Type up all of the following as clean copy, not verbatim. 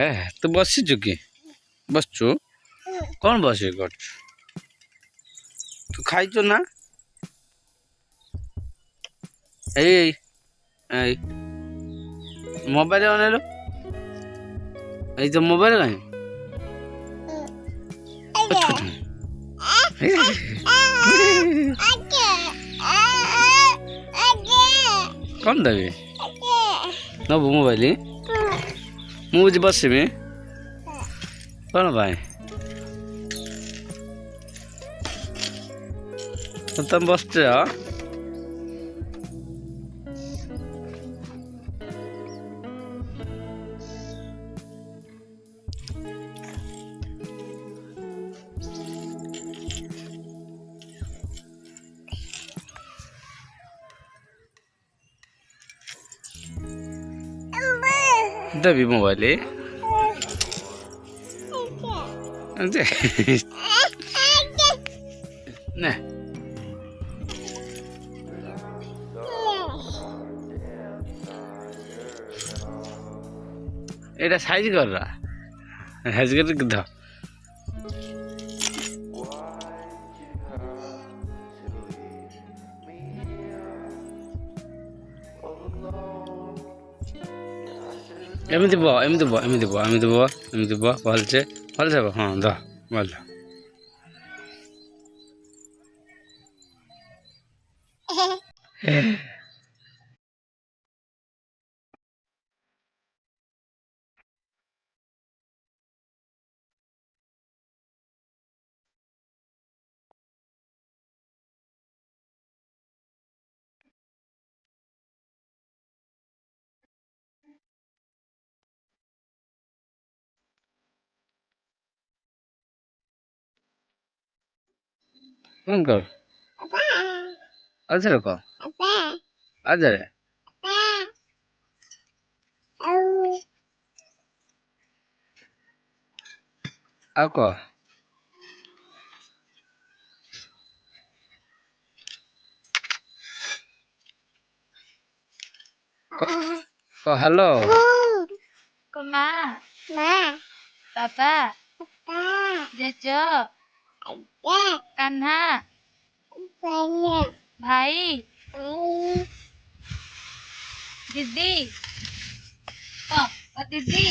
ତୁ ବସିଛୁ କି? ବସିଛୁ? କ'ଣ ବସିକି କରୁଛୁ? ତୁ ଖାଇଛୁ ନା? ଏଇ ଏଇ ମୋବାଇଲ ଅନେଇଲୁ। ଏଇ ତ ମୋବାଇଲ କାହିଁ? କ'ଣ ଦେବି? ନବୁ ମୋବାଇଲ? ମୁଁ ବୁଝି ବସିବି। କ'ଣ ପାଇଁ? ତମେ ବସିଛ? দেবি মোবাইল? না এটা সাইজ কররা সাইজ করে দাও। ଏମିତି ବ ଏମିତି ବ ଏମିତି ବ ଏମିତି ବ ଏମିତି ବ ଭଲସେ ଭଲସେ ବ। ହଁ ଦ ଭଲ। କ'ଣ କର? ଆଉଥରେ କହ। ଆଉଥରେ ଆଉ କହ। କହ ହ୍ୟାଲୋ। ମା ବାପା ଜେଜ କାହ୍ନା ଭାଇ ଦିଦି ଦିଦି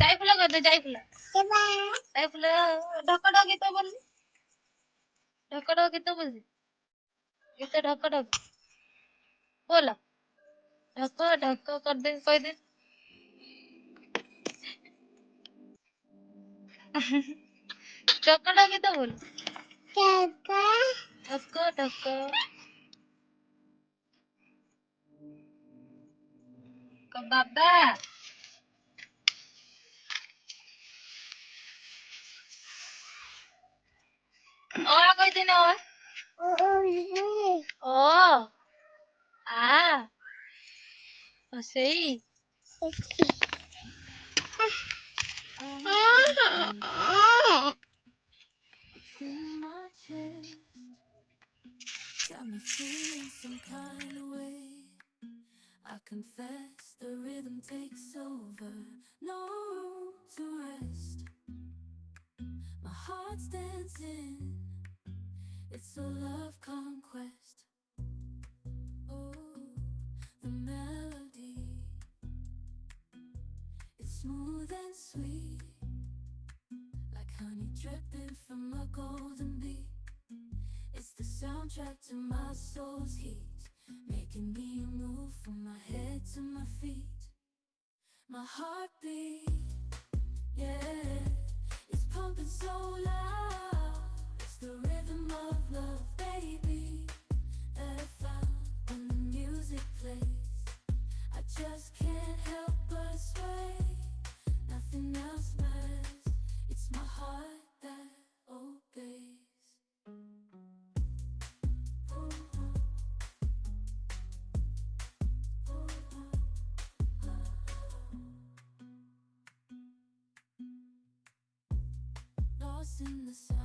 ଯାଇ ଫୁଲ କରିଦେ ଯାଇ ଫୁଲ ଢକ ଢକ ଗୀତ ବୋଲ ଢକ ଢକ ଗୀତ ବୋଲ ଗୀତ ଢକ ଢକ ବୋଲ ଢକ ଢକ କରିଦେ କହିଦେ ଢକ ଢକ ଗୀତ ବୋଲ ଢକ ଢକ ବାବା କହିଦେନ ସେଇ Got me feeling some kind of way. I confess the rhythm takes over. No room to rest. My heart's dancing. It's a love conquest. Oh, the melody. It's smooth and sweet, like honey dripping from a golden beat. It's the soundtrack to my soul's heat, making me move from my head to my feet. My heartbeat, yeah, it's pumping so loud. It's the rhythm of love, baby, that I found when the music plays. I just can't help but sway. Nothing else matters. It's my heart that obeys. Lost in the sound.